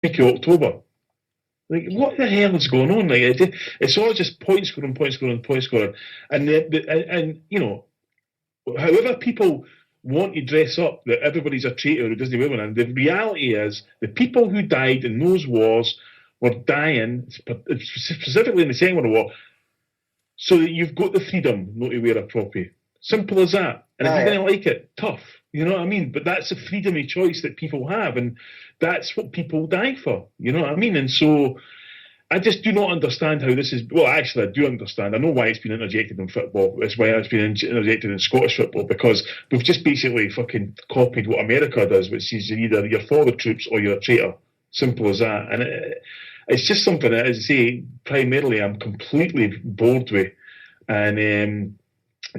week of October. Like, what the hell is going on? Like, it's all just point scoring, and and you know, however people want to dress up that everybody's a traitor who doesn't wear one, and the reality is the people who died in those wars were dying specifically in the Second World War, so that you've got the freedom not to wear a proppy. Simple as that. And if you didn't like it, tough. You know what I mean? But that's a freedom of choice that people have, and that's what people die for. You know what I mean? And so I just do not understand how this is. Well, actually, I do understand. I know why it's been interjected in football. It's why it's been interjected in Scottish football, because we've just basically fucking copied what America does, which is either you're for the troops or you're a traitor. Simple as that. And it's just something that, as I say, primarily I'm completely bored with. And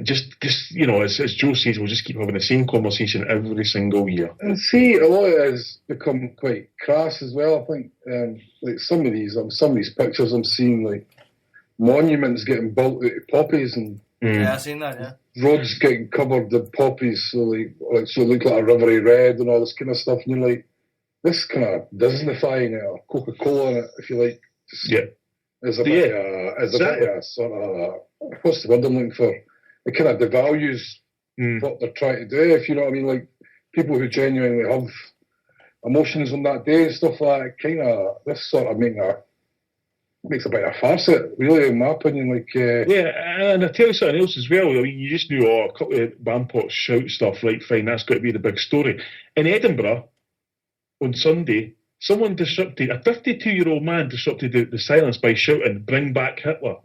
just you know, as Joe says, we'll just keep having the same conversation every single year. And see, a lot of it has become quite crass as well. I think, like some of these pictures I'm seeing, like monuments getting built out of poppies, and yeah, I've seen that. Yeah, roads getting covered with poppies, so it look like a rivery red and all this kind of stuff. And you're like, this kind of Disneyfying it, or Coca-Cola in it, if you like. Is a bit of sort of, what's the word I'm looking for? It kind of devalues what they're trying to do, if you know what I mean. Like, people who genuinely have emotions on that day and stuff like that, this sort of makes a bit of a farce of it, really, in my opinion. Like, yeah, and I tell you something else as well. I mean, you just knew, a couple of Bampots shout stuff, right, fine, that's got to be the big story. In Edinburgh, on Sunday, someone disrupted, a 52-year-old man disrupted the silence by shouting, "Bring back Hitler."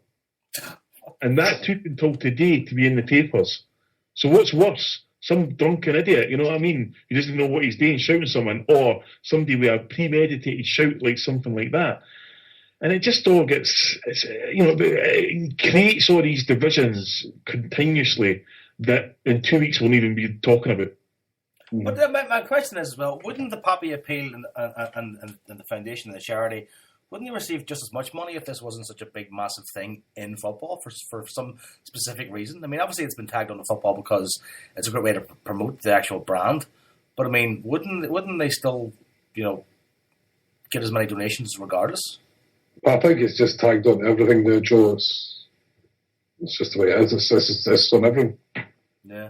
And that took until today to be in the papers. So what's worse? Some drunken idiot, you know what I mean, who doesn't know what he's doing, shouting someone, or somebody with a premeditated shout like something like that. And it just all gets, it creates all these divisions continuously that in 2 weeks we'll not even be talking about. But my question is, well, wouldn't the Poppy appeal and the foundation and the charity, wouldn't you receive just as much money if this wasn't such a big, massive thing in football for some specific reason? I mean, obviously it's been tagged on to football because it's a great way to promote the actual brand. But I mean, wouldn't they still, get as many donations regardless? I think it's just tagged on everything there, Joe. It's just the way it is. It's on everything. Yeah.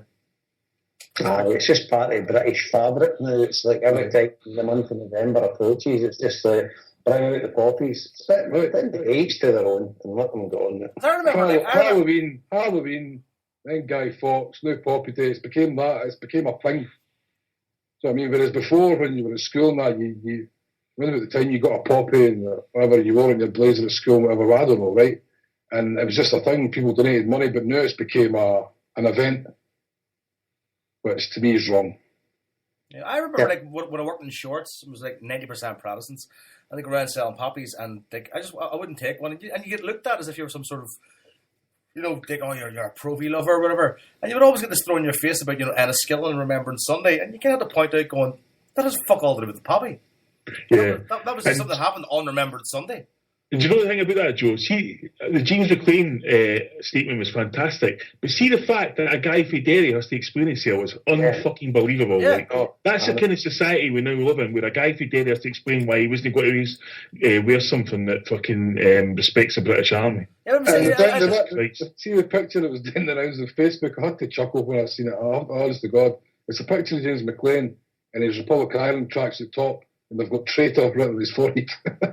It's just part of British fabric now. It's like every time the month of November approaches, it's just like, bring out the poppies. Each to their own, and let them go on. Halloween, then Guy Fawkes, now Poppy Day. It's became that. It's became a thing. So I mean, whereas before, when you were at school, and that you when about the time you got a poppy and whatever you wore in your blazer at school, whatever, I don't know, right? And it was just a thing. People donated money, but now it's became an event, which to me is wrong. Yeah, I remember when I worked in shorts, it was like 90% Protestants. I think around selling poppies, and I wouldn't take one, and you get looked at as if you were some sort of, you're a Pro-V lover or whatever, and you would always get this thrown in your face about Enniskillen and Remembrance Sunday, and you kind of have to point out, going, that has fuck all to do with the poppy. Yeah, that was just something that happened on Remembrance Sunday. And do you know the thing about that, Joe? See, the James McLean statement was fantastic, but see the fact that a guy from Derry has to explain himself is unfucking believable. Yeah. That's the kind of society we now live in, where a guy from Derry has to explain why he wasn't going to wear something that fucking respects the British Army. Yeah, see the picture that was doing the rounds of Facebook? I had to chuckle when I seen it. Honest to God, it's a picture of James McLean and his Republic of Ireland tracks at top. And they've got traitor written on his forehead. And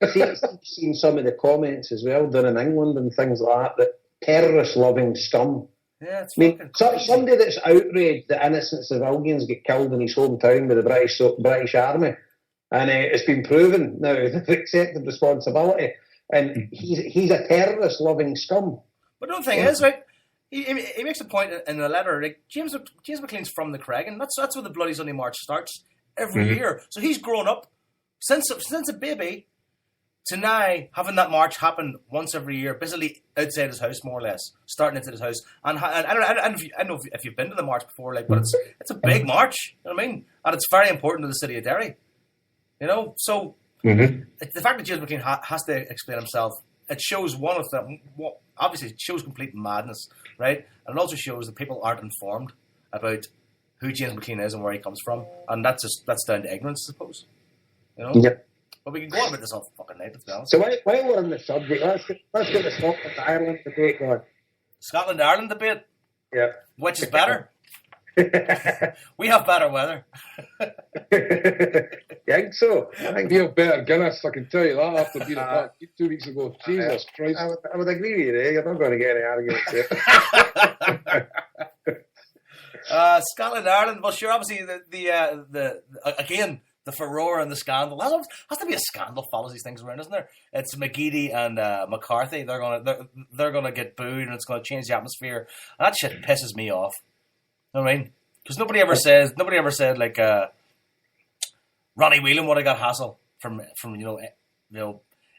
it's like, seen some of the comments as well down in England and things like that terrorist-loving scum. Yeah, it's somebody that's outraged that innocent civilians get killed in his hometown with the British Army, and it's been proven now they've accepted responsibility, and he's a terrorist-loving scum. But the other thing is, right, He makes a point in the letter, like James McLean's from the Craig, and that's where the Bloody Sunday March starts every year. So he's grown up since a baby to now having that march happen once every year, basically outside his house, more or less, starting into his house. And I don't know if you've been to the march before, like, but it's a big march. You know what I mean? And it's very important to the city of Derry. So the fact that James McLean has to explain himself, it shows one of them. Obviously, it shows complete madness, right? And it also shows that people aren't informed about who James McLean is and where he comes from, and that's down to ignorance, I suppose. You know. Yep. But we can go on with this all fucking night, let's be honest. So while we're on the subject, let's get the Scotland-Ireland debate going. Scotland-Ireland debate? Yeah. Which is better? We have better weather. You think so? I think you have better Guinness, I can tell you that, after being at 2 weeks ago. Jesus Christ. I would agree with you there. You're not going to get any arguments there. Scotland-Ireland, well, sure, obviously, again, the furore and the scandal. Has to be a scandal follows these things around, isn't there? It's McGeady and McCarthy. They're gonna get booed, and it's gonna change the atmosphere. And that shit pisses me off. You know what I mean? Because nobody ever said like Ronnie Whelan would have got hassle from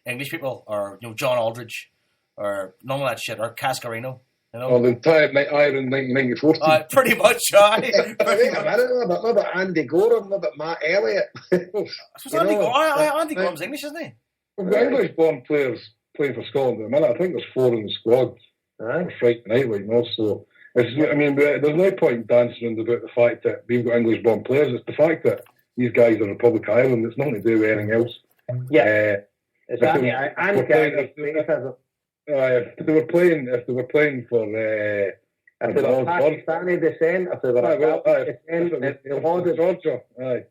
English people, or John Aldridge, or none of that shit, or Cascarino. You know? Oh, the entire Ireland 1994 pretty much, Wait a minute, what about Andy Gorham, what about Matt Elliott? Andy Gorham's English, isn't he? We've got English-born players playing for Scotland at the minute. I think there's 4 in the squad. Aye. Friday night, so there's no point dancing about the fact that we've got English-born players. It's the fact that these guys are Republic of Ireland. It's nothing to do with anything else. Yeah. If they were playing for if they were Pakistani descent, if they were Georgia,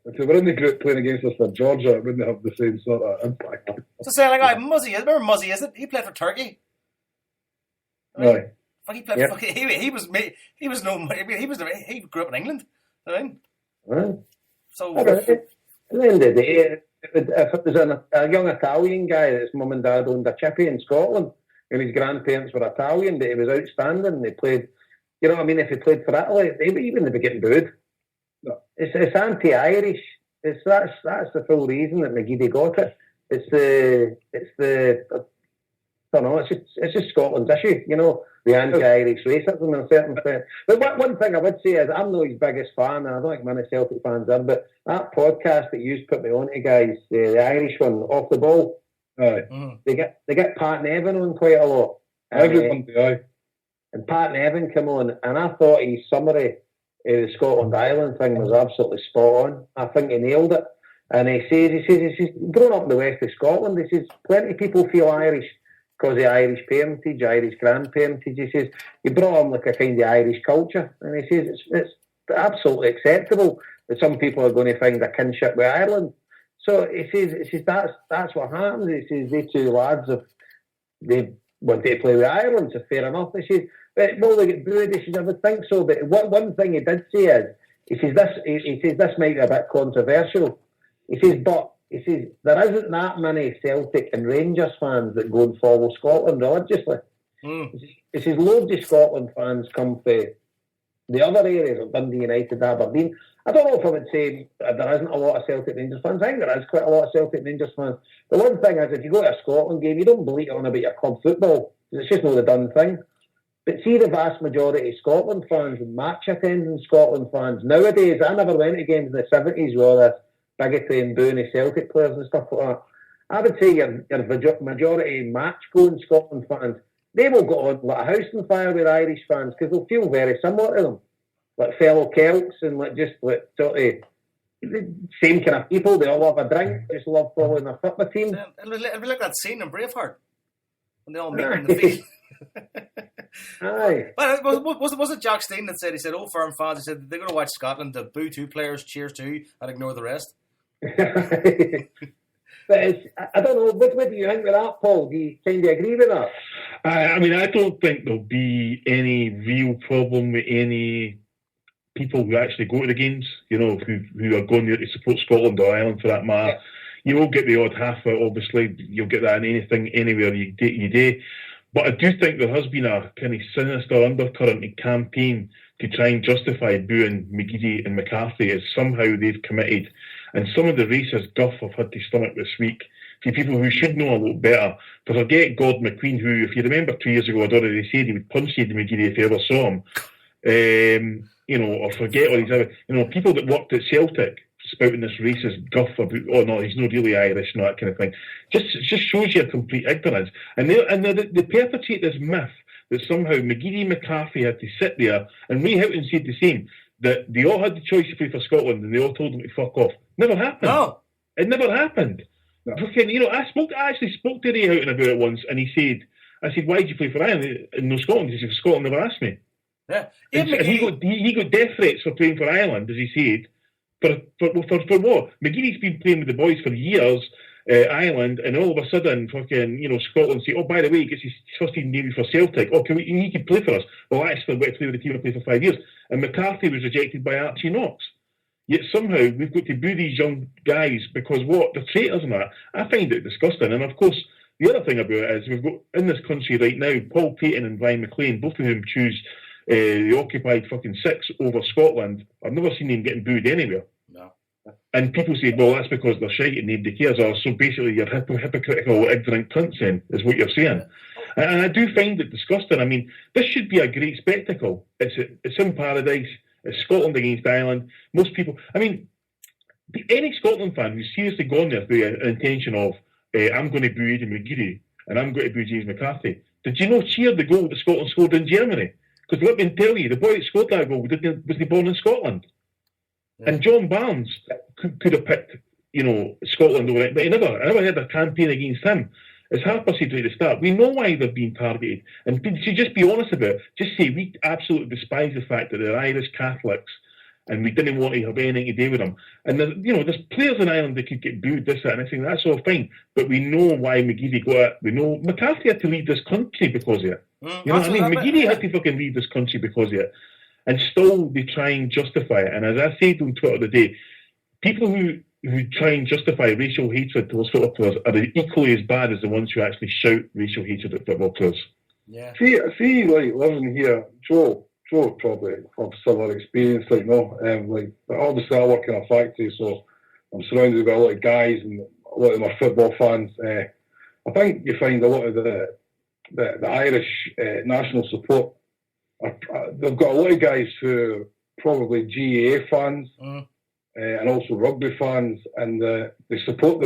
if they were in the group playing against us for Georgia, it wouldn't have the same sort of impact. So say like Muzzy, remember Muzzy? Is it? He played for Turkey. Right. He played. Yep. He grew up in England. Right. So at the end of the day, if it was a young Italian guy that his mum and dad owned a chippy in Scotland, and his grandparents were Italian, but he was outstanding. They played, you know what I mean? If he played for Italy, he wouldn't be getting booed. No. It's anti-Irish. That's the full reason that McGeady got it. I don't know. It's just Scotland's issue, you know, the anti-Irish racism in a certain sense. But one thing I would say is I'm not his biggest fan, and I don't think many Celtic fans are. But that podcast that you put me on to, guys, the Irish one, Off the Ball. They get Pat Nevin on quite a lot. And Pat Nevin came on, and I thought his summary of the Scotland-Ireland thing was absolutely spot on. I think he nailed it. And he says, growing up in the west of Scotland, he says, plenty of people feel Irish because of Irish parentage, Irish grandparentage. He says, you brought on like a kind of Irish culture. And he says, it's absolutely acceptable that some people are going to find a kinship with Ireland. So he says that's what happens. He says they two lads, if they want to play with Ireland, so fair enough. He says, well, they get booed. He says, I would think so. But one thing he did say is, he says this might be a bit controversial. He says there isn't that many Celtic and Rangers fans that go and follow Scotland religiously. He says loads of Scotland fans come from the other areas of Dundee United, Aberdeen. I don't know if I would say there isn't a lot of Celtic Rangers fans. I think there is quite a lot of Celtic Rangers fans. The one thing is, if you go to a Scotland game, you don't bleat on about your club football. It's just not the done thing. But see the vast majority of Scotland fans and match attending Scotland fans nowadays. I never went to games in the 70s with all this bigotry and booing of Celtic players and stuff like that. I would say your majority match-going Scotland fans, they will go on like a house on fire with Irish fans because they'll feel very similar to them. Like fellow Celts and like sort of the same kind of people. They all love a drink, just love following their football team. It'll be like that scene in Braveheart when they all meet in the field. Aye. But was it Jack Stein that said, he said, Old Firm fans, he said, they're going to watch Scotland to boo 2 players, cheers 2, and ignore the rest? But I don't know, what do you think with that, Paul? Do you kind of agree with that? I mean, I don't think there'll be any real problem with any people who actually go to the games, you know, who are going there to support Scotland or Ireland for that matter. Yeah. You will get the odd half out, obviously. You'll get that in anything, anywhere you do. But I do think there has been a kind of sinister undercurrent in campaign to try and justify booing McGeady and McCarthy as somehow they've committed. And some of the racist guff I've had to stomach this week to people who should know a lot better. To forget Gordon McQueen, who, if you remember 2 years ago, I'd already said he would punch Eddie McGeady if he ever saw him. You know, or forget all these other, you know, people that worked at Celtic spouting this racist guff about, oh no, he's not really Irish and that kind of thing. Just shows your complete ignorance. And they perpetrate this myth that somehow McGeady and McCarthy had to sit there, and Ray Houghton said the same. that they all had the choice to play for Scotland and they all told them to fuck off. Never happened. No. It never happened. No. Fucking, you know, I actually spoke to Ray Houghton about it once, and he said, I said, why did you play for Ireland and no Scotland? He said, Scotland never asked me. Yeah. And he got death threats for playing for Ireland, as he said. For what? McGeady's been playing with the boys for years, Ireland, and all of a sudden, fucking, you know, Scotland say, oh, by the way, he gets his first team debut for Celtic. Oh, he can play for us. Well, actually, I went to play with the team I played for 5 years. And McCarthy was rejected by Archie Knox. Yet somehow we've got to boo these young guys because what? They're traitors and that. I find it disgusting. And of course, the other thing about it is we've got in this country right now, Paul Payton and Brian McLean, both of whom choose the occupied fucking six over Scotland. I've never seen them getting booed anywhere. No. And people say, well, that's because they're shite and nobody cares. Or so basically you're hypocritical, ignorant cunts then, is what you're saying. Yeah. And I do find it disgusting. I mean, this should be a great spectacle. It's in paradise. It's Scotland against Ireland. Most people, I mean, any Scotland fan who's seriously gone there with an intention of, I'm going to boo Aidan McGeady and I'm going to boo James McCarthy. Did you know cheer the goal that Scotland scored in Germany? Because let me tell you, the boy that scored that goal was he born in Scotland? Yeah. And John Barnes could have picked, you know, Scotland over it, but I never had a campaign against him. As Harper said right at the start, we know why they're being targeted. And to just be honest about it, just say we absolutely despise the fact that they're Irish Catholics and we didn't want to have anything to do with them. And there's players in Ireland that could get booed, this, that, and I think that's all fine. But we know why McGeady got it. We know McCarthy had to leave this country because of it. You know what I mean? McGeady had to fucking leave this country because of it. And still they try and justify it. And as I said on Twitter today, people who try and justify racial hatred towards football players are equally as bad as the ones who actually shout racial hatred at football players. Yeah. See, like living here, Joe probably have similar experience, like no, like obviously I work in a factory, so I'm surrounded by a lot of guys and a lot of them are football fans. I think you find a lot of the Irish national support. They've got a lot of guys who are probably GAA fans. And also rugby fans, and they support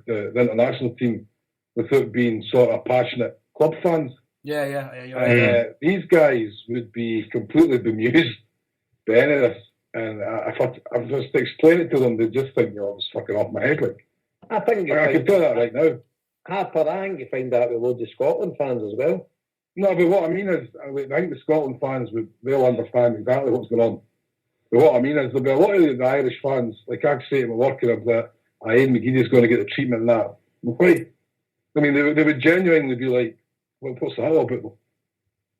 the international team without being sort of passionate club fans. Yeah. These guys would be completely bemused by any of this, and if I was to explain it to them, they'd just think, I was fucking off my head. Like, I think I can tell that right now. Harper, I think you find that with loads of Scotland fans as well. No, but what I mean is, I think the Scotland fans they'll understand exactly what's going on. But what I mean is, there'll be a lot of the Irish fans, like I say to my worker, that Aidan McGeady's going to get the treatment and that. Why? I mean, they would genuinely be like, well, what's that all about? Do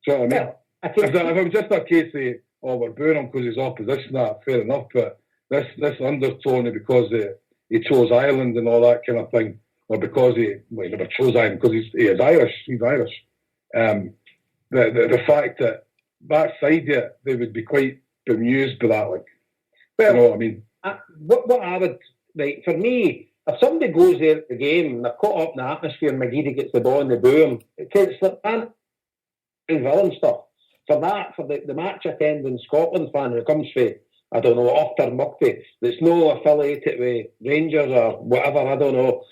you know what I mean? Well, if it was just a case of, we're booing him because he's opposition, that, fair enough, but this undertone because he chose Ireland and all that kind of thing, or because he never chose Ireland, because he is Irish, he's Irish. The fact that side of it, they would be quite bemused by that, like, well, you know what I mean? What I would, like, for me, if somebody goes there at the game and they're caught up in the atmosphere and McGeady gets the ball and they boo him, it's like, man, villain stuff. For the match attending Scotland fan who comes from, I don't know, Auchtermuchty, that's no affiliated with Rangers or whatever, I don't know.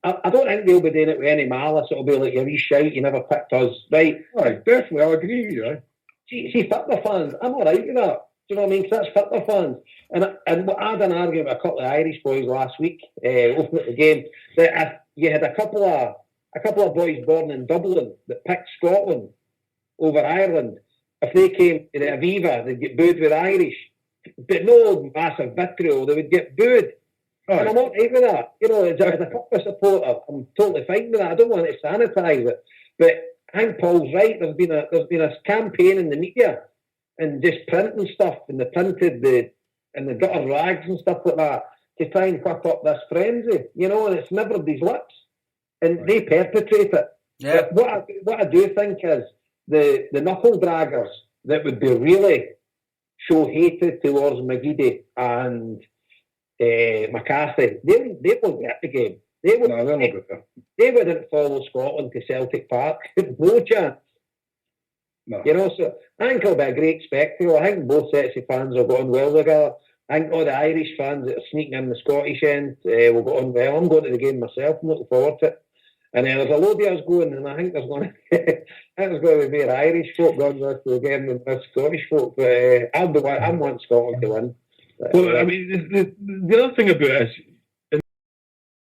I don't think they'll be doing it with any malice. It'll be like, you wee shite, you never picked us. Right? Right, definitely, I'll agree with you, right? See, football fans, I'm all right with that. Do you know what I mean? Because that's football fans. And I had an argument with a couple of Irish boys last week, open at the game, that you had a couple of boys born in Dublin that picked Scotland over Ireland. If they came to the Aviva, they'd get booed with Irish. But no massive vitriol, they would get booed. Right. And I'm all right with that. You know, as a football supporter, I'm totally fine with that. I don't want to sanitise it. But I think Paul's right. There's been a campaign in the media and just printing stuff, and they printed the gutter rags and stuff like that to try and whip up this frenzy, you know, and it's never these lips, and they perpetrate it. Yeah. But what I do think is the knuckle draggers that would be really show hatred towards McGeady and McCarthy, they won't get the game. They wouldn't follow Scotland to Celtic Park. No chance. No. You know, so I think it'll be a great spectacle. I think both sets of fans will go on well together. I think all the Irish fans that are sneaking in the Scottish end will go on well. I'm going to the game myself. I'm looking forward to it. And then there's a load of us going, and I think there's going to be more Irish folk going this again than this Scottish folk. But I want Scotland to win. Well, I mean, the other thing about it is,